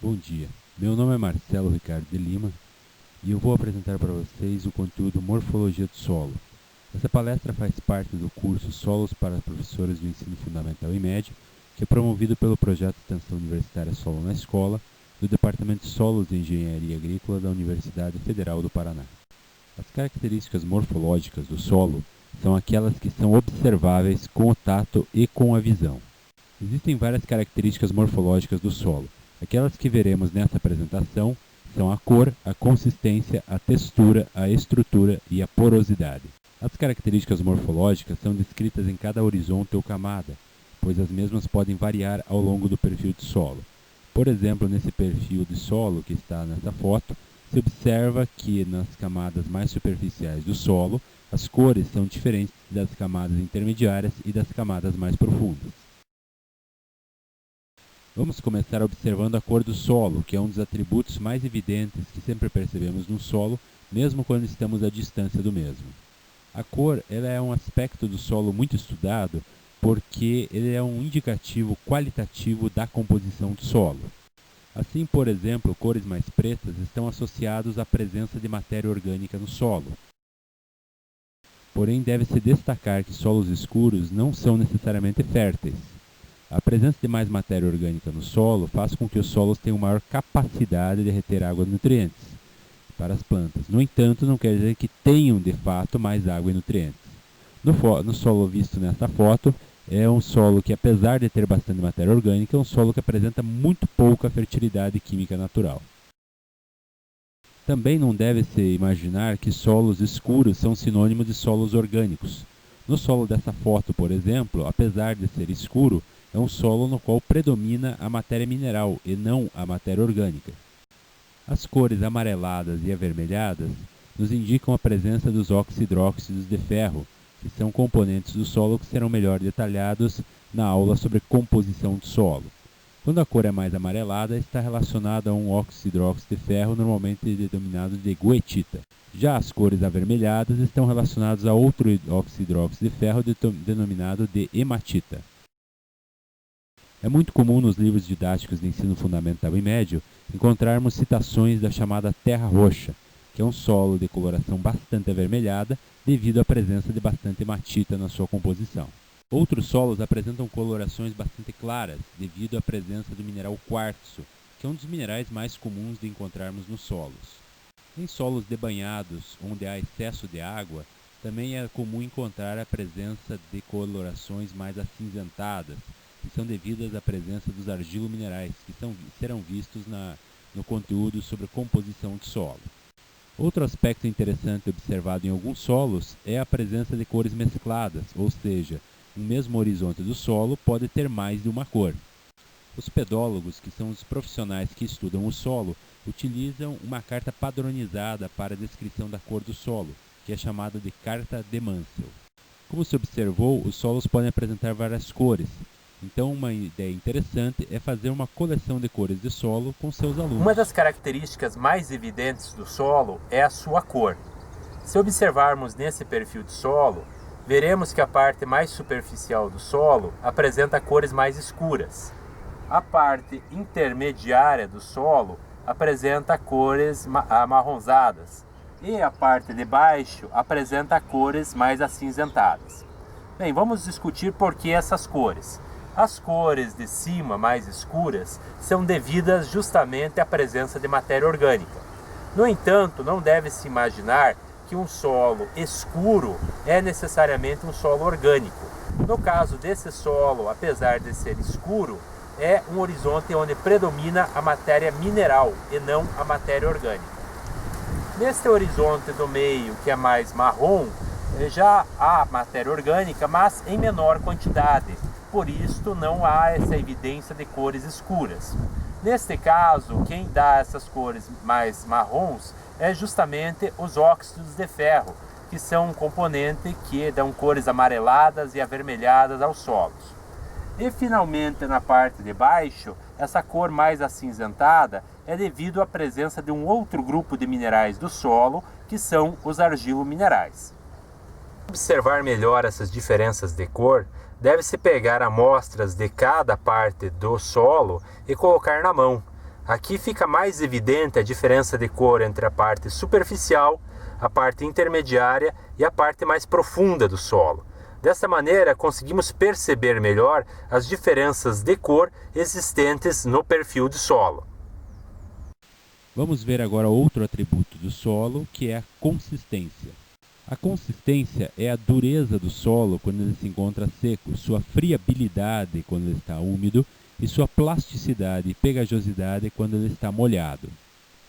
Bom dia, meu nome é Marcelo Ricardo de Lima e eu vou apresentar para vocês o conteúdo Morfologia do Solo. Essa palestra faz parte do curso Solos para Professores do Ensino Fundamental e Médio, que é promovido pelo projeto de extensão universitária Solo na Escola, do Departamento de Solos de Engenharia Agrícola da Universidade Federal do Paraná. As características morfológicas do solo são aquelas que são observáveis com o tato e com a visão. Existem várias características morfológicas do solo. Aquelas que veremos nessa apresentação são a cor, a consistência, a textura, a estrutura e a porosidade. As características morfológicas são descritas em cada horizonte ou camada, pois as mesmas podem variar ao longo do perfil de solo. Por exemplo, nesse perfil de solo que está nessa foto, se observa que nas camadas mais superficiais do solo, as cores são diferentes das camadas intermediárias e das camadas mais profundas. Vamos começar observando a cor do solo, que é um dos atributos mais evidentes que sempre percebemos no solo, mesmo quando estamos à distância do mesmo. A cor ela é um aspecto do solo muito estudado, porque ele é um indicativo qualitativo da composição do solo. Assim, por exemplo, cores mais pretas estão associadas à presença de matéria orgânica no solo. Porém, deve-se destacar que solos escuros não são necessariamente férteis. A presença de mais matéria orgânica no solo faz com que os solos tenham maior capacidade de reter água e nutrientes para as plantas. No entanto, não quer dizer que tenham de fato mais água e nutrientes. No solo visto nesta foto, é um solo que, apesar de ter bastante matéria orgânica, é um solo que apresenta muito pouca fertilidade química natural. Também não deve-se imaginar que solos escuros são sinônimo de solos orgânicos. No solo dessa foto, por exemplo, apesar de ser escuro, é um solo no qual predomina a matéria mineral e não a matéria orgânica. As cores amareladas e avermelhadas nos indicam a presença dos oxidróxidos de ferro, que são componentes do solo que serão melhor detalhados na aula sobre composição do solo. Quando a cor é mais amarelada, está relacionada a um oxidróxido de ferro, normalmente denominado de goetita. Já as cores avermelhadas estão relacionadas a outro oxidróxido de ferro denominado de hematita. É muito comum nos livros didáticos de ensino fundamental e médio encontrarmos citações da chamada terra roxa, que é um solo de coloração bastante avermelhada devido à presença de bastante hematita na sua composição. Outros solos apresentam colorações bastante claras devido à presença do mineral quartzo, que é um dos minerais mais comuns de encontrarmos nos solos. Em solos debanhados, onde há excesso de água, também é comum encontrar a presença de colorações mais acinzentadas, que são devidas à presença dos argilominerais, que serão vistos no conteúdo sobre composição de solo. Outro aspecto interessante observado em alguns solos é a presença de cores mescladas, ou seja, um mesmo horizonte do solo pode ter mais de uma cor. Os pedólogos, que são os profissionais que estudam o solo, utilizam uma carta padronizada para a descrição da cor do solo, que é chamada de carta de Mansell. Como se observou, os solos podem apresentar várias cores. Então, uma ideia interessante é fazer uma coleção de cores de solo com seus alunos. Uma das características mais evidentes do solo é a sua cor. Se observarmos nesse perfil de solo, veremos que a parte mais superficial do solo apresenta cores mais escuras. A parte intermediária do solo apresenta cores amarronzadas e a parte de baixo apresenta cores mais acinzentadas. Bem, vamos discutir por que essas cores. As cores de cima mais escuras são devidas justamente à presença de matéria orgânica. No entanto, não deve-se imaginar que um solo escuro é necessariamente um solo orgânico. No caso desse solo, apesar de ser escuro, é um horizonte onde predomina a matéria mineral e não a matéria orgânica. Neste horizonte do meio, que é mais marrom, já há matéria orgânica, mas em menor quantidade. Por isso não há essa evidência de cores escuras. Neste caso, quem dá essas cores mais marrons é justamente os óxidos de ferro, que são um componente que dão cores amareladas e avermelhadas aos solos. E finalmente, na parte de baixo, essa cor mais acinzentada é devido à presença de um outro grupo de minerais do solo, que são os argilominerais. Para observar melhor essas diferenças de cor, deve-se pegar amostras de cada parte do solo e colocar na mão. Aqui fica mais evidente a diferença de cor entre a parte superficial, a parte intermediária e a parte mais profunda do solo. Dessa maneira, conseguimos perceber melhor as diferenças de cor existentes no perfil de solo. Vamos ver agora outro atributo do solo, que é a consistência. A consistência é a dureza do solo quando ele se encontra seco, sua friabilidade quando ele está úmido e sua plasticidade e pegajosidade quando ele está molhado.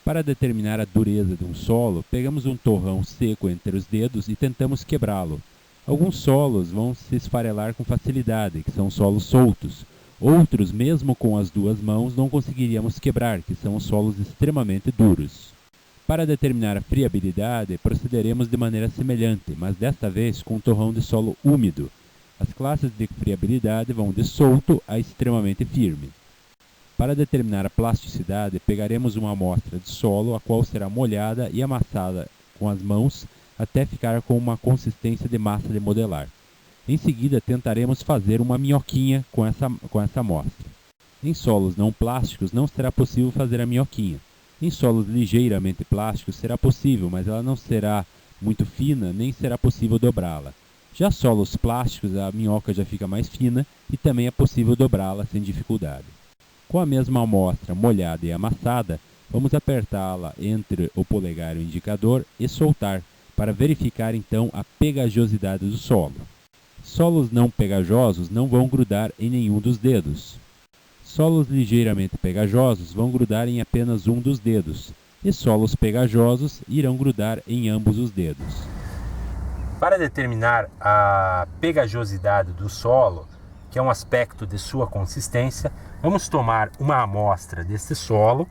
Para determinar a dureza de um solo, pegamos um torrão seco entre os dedos e tentamos quebrá-lo. Alguns solos vão se esfarelar com facilidade, que são solos soltos. Outros, mesmo com as duas mãos, não conseguiríamos quebrar, que são os solos extremamente duros. Para determinar a friabilidade, procederemos de maneira semelhante, mas desta vez com um torrão de solo úmido. As classes de friabilidade vão de solto a extremamente firme. Para determinar a plasticidade, pegaremos uma amostra de solo, a qual será molhada e amassada com as mãos até ficar com uma consistência de massa de modelar. Em seguida, tentaremos fazer uma minhoquinha com essa amostra. Em solos não plásticos, não será possível fazer a minhoquinha. Em solos ligeiramente plásticos será possível, mas ela não será muito fina, nem será possível dobrá-la. Já solos plásticos, a minhoca já fica mais fina e também é possível dobrá-la sem dificuldade. Com a mesma amostra molhada e amassada, vamos apertá-la entre o polegar e o indicador e soltar, para verificar então a pegajosidade do solo. Solos não pegajosos não vão grudar em nenhum dos dedos. Solos ligeiramente pegajosos vão grudar em apenas um dos dedos, e solos pegajosos irão grudar em ambos os dedos. Para determinar a pegajosidade do solo, que é um aspecto de sua consistência, vamos tomar uma amostra desse solo.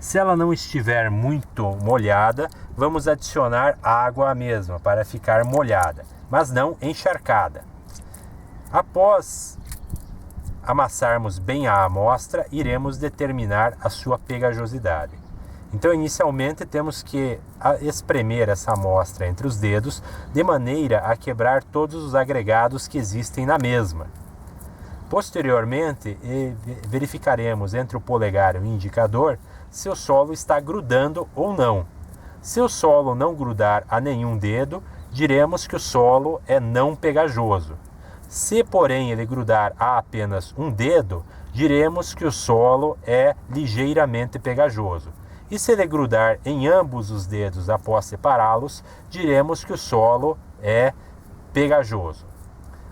Se ela não estiver muito molhada, vamos adicionar água à mesma para ficar molhada, mas não encharcada. Após amassarmos bem a amostra, iremos determinar a sua pegajosidade. Então, inicialmente, temos que espremer essa amostra entre os dedos, de maneira a quebrar todos os agregados que existem na mesma. Posteriormente, verificaremos entre o polegar e o indicador se o solo está grudando ou não. Se o solo não grudar a nenhum dedo, diremos que o solo é não pegajoso. Se, porém, ele grudar a apenas um dedo, diremos que o solo é ligeiramente pegajoso. E se ele grudar em ambos os dedos após separá-los, diremos que o solo é pegajoso.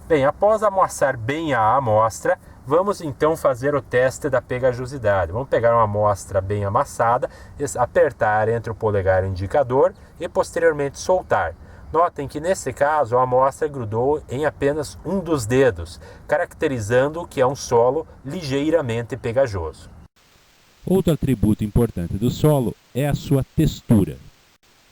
Bem, após amassar bem a amostra, vamos então fazer o teste da pegajosidade. Vamos pegar uma amostra bem amassada, apertar entre o polegar e o indicador e posteriormente soltar. Notem que nesse caso a amostra grudou em apenas um dos dedos, caracterizando que é um solo ligeiramente pegajoso. Outro atributo importante do solo é a sua textura.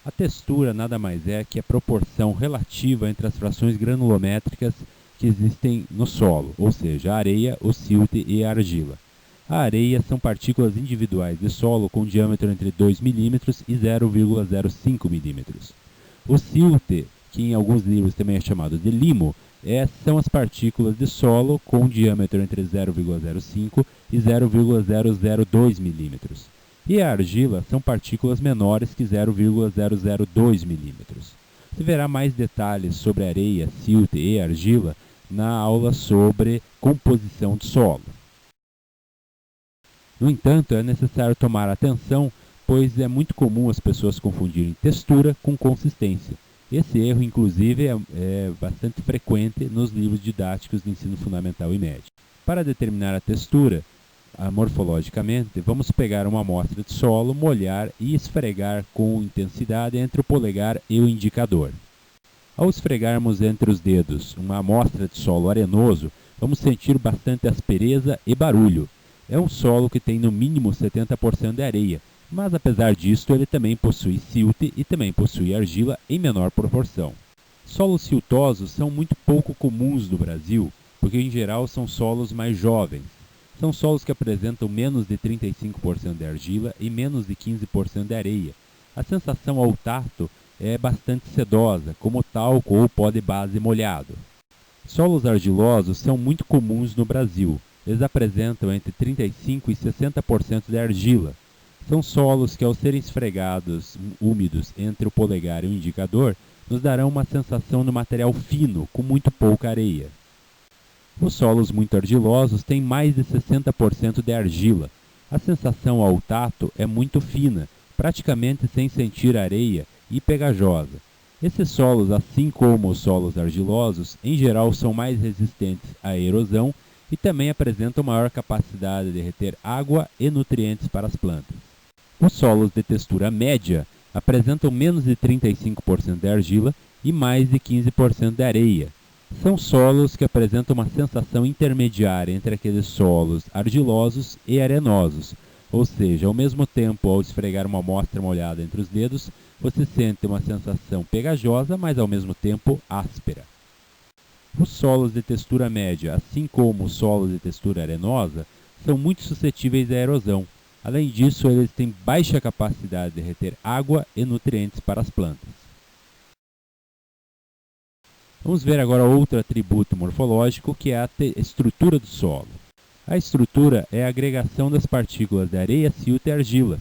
A textura nada mais é que a proporção relativa entre as frações granulométricas que existem no solo, ou seja, a areia, o silt e a argila. A areia são partículas individuais de solo com diâmetro entre 2 mm e 0,05 mm. O silt, que em alguns livros também é chamado de limo, são as partículas de solo com diâmetro entre 0,05 e 0,002 mm. E a argila são partículas menores que 0,002 mm. Você verá mais detalhes sobre areia, silt e argila na aula sobre composição de solo. No entanto, é necessário tomar atenção, pois é muito comum as pessoas confundirem textura com consistência. Esse erro, inclusive, é bastante frequente nos livros didáticos de ensino fundamental e médio. Para determinar a textura, morfologicamente, vamos pegar uma amostra de solo, molhar e esfregar com intensidade entre o polegar e o indicador. Ao esfregarmos entre os dedos uma amostra de solo arenoso, vamos sentir bastante aspereza e barulho. É um solo que tem no mínimo 70% de areia, mas apesar disso ele também possui silt e também possui argila em menor proporção. Solos siltosos são muito pouco comuns no Brasil, porque em geral são solos mais jovens. São solos que apresentam menos de 35% de argila e menos de 15% de areia. A sensação ao tato é bastante sedosa, como talco ou pó de base molhado. Solos argilosos são muito comuns no Brasil. eles apresentam entre 35% e 60% de argila. São solos que, ao serem esfregados úmidos entre o polegar e o indicador, nos darão uma sensação de material fino, com muito pouca areia. Os solos muito argilosos têm mais de 60% de argila. A sensação ao tato é muito fina, praticamente sem sentir areia e pegajosa. Esses solos, assim como os solos argilosos, em geral são mais resistentes à erosão e também apresentam maior capacidade de reter água e nutrientes para as plantas. Os solos de textura média apresentam menos de 35% de argila e mais de 15% de areia. São solos que apresentam uma sensação intermediária entre aqueles solos argilosos e arenosos, ou seja, ao mesmo tempo, ao esfregar uma amostra molhada entre os dedos, você sente uma sensação pegajosa, mas ao mesmo tempo áspera. Os solos de textura média, assim como os solos de textura arenosa, são muito suscetíveis à erosão. Além disso, eles têm baixa capacidade de reter água e nutrientes para as plantas. Vamos ver agora outro atributo morfológico, que é a estrutura do solo. A estrutura é a agregação das partículas de areia, silto e argila.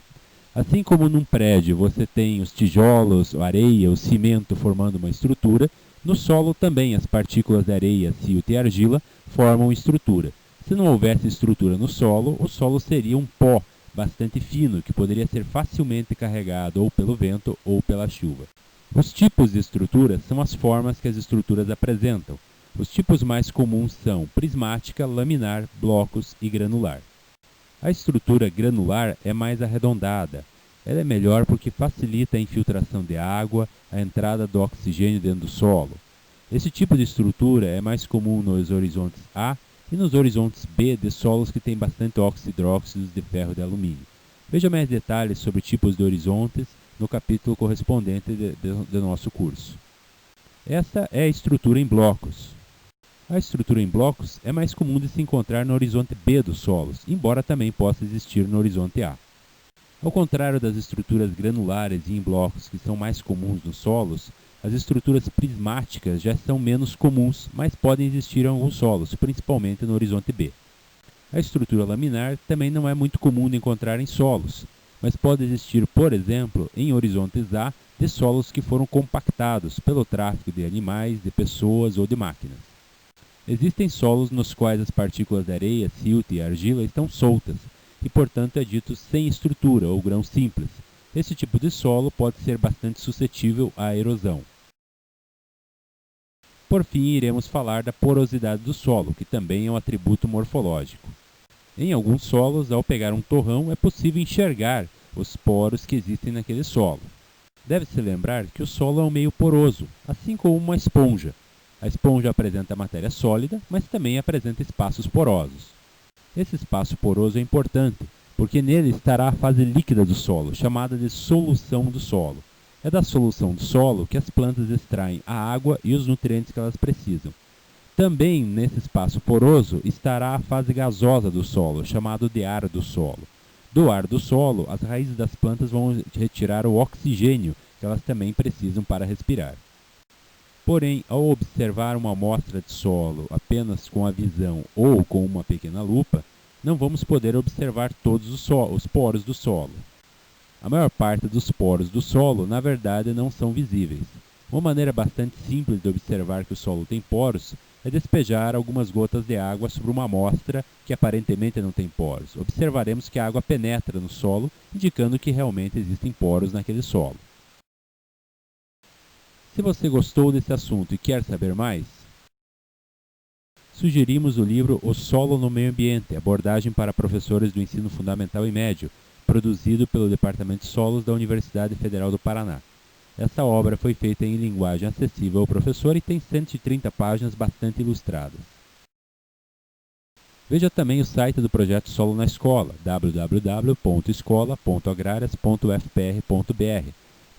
Assim como num prédio você tem os tijolos, a areia, o cimento formando uma estrutura, no solo também as partículas de areia, silto e argila formam estrutura. Se não houvesse estrutura no solo, o solo seria um pó bastante fino, que poderia ser facilmente carregado ou pelo vento ou pela chuva. Os tipos de estrutura são as formas que as estruturas apresentam. Os tipos mais comuns são prismática, laminar, blocos e granular. A estrutura granular é mais arredondada. Ela é melhor porque facilita a infiltração de água, a entrada do oxigênio dentro do solo. Esse tipo de estrutura é mais comum nos horizontes A e nos horizontes B de solos que têm bastante óxido e hidróxidos de ferro e de alumínio. Veja mais detalhes sobre tipos de horizontes no capítulo correspondente do nosso curso. Esta é a estrutura em blocos. A estrutura em blocos é mais comum de se encontrar no horizonte B dos solos, embora também possa existir no horizonte A. Ao contrário das estruturas granulares e em blocos que são mais comuns nos solos, as estruturas prismáticas já são menos comuns, mas podem existir em alguns solos, principalmente no horizonte B. A estrutura laminar também não é muito comum de encontrar em solos, mas pode existir, por exemplo, em horizontes A de solos que foram compactados pelo tráfego de animais, de pessoas ou de máquinas. Existem solos nos quais as partículas de areia, silto e argila estão soltas, e portanto é dito sem estrutura ou grão simples. Esse tipo de solo pode ser bastante suscetível à erosão. Por fim, iremos falar da porosidade do solo, que também é um atributo morfológico. Em alguns solos, ao pegar um torrão, é possível enxergar os poros que existem naquele solo. Deve-se lembrar que o solo é um meio poroso, assim como uma esponja. A esponja apresenta matéria sólida, mas também apresenta espaços porosos. Esse espaço poroso é importante, porque nele estará a fase líquida do solo, chamada de solução do solo. É da solução do solo que as plantas extraem a água e os nutrientes que elas precisam. Também nesse espaço poroso estará a fase gasosa do solo, chamado de ar do solo. Do ar do solo, as raízes das plantas vão retirar o oxigênio que elas também precisam para respirar. Porém, ao observar uma amostra de solo apenas com a visão ou com uma pequena lupa, não vamos poder observar todos os poros do solo. A maior parte dos poros do solo, na verdade, não são visíveis. Uma maneira bastante simples de observar que o solo tem poros é despejar algumas gotas de água sobre uma amostra que aparentemente não tem poros. Observaremos que a água penetra no solo, indicando que realmente existem poros naquele solo. Se você gostou desse assunto e quer saber mais, sugerimos o livro O Solo no Meio Ambiente, abordagem para professores do ensino fundamental e médio, produzido pelo Departamento de Solos da Universidade Federal do Paraná. Essa obra foi feita em linguagem acessível ao professor e tem 130 páginas bastante ilustradas. Veja também o site do projeto Solo na Escola, www.escola.agrarias.fpr.br.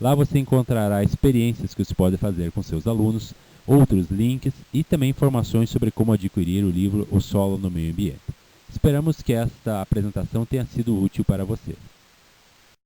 Lá você encontrará experiências que você pode fazer com seus alunos, outros links e também informações sobre como adquirir o livro O Solo no Meio Ambiente. Esperamos que esta apresentação tenha sido útil para você.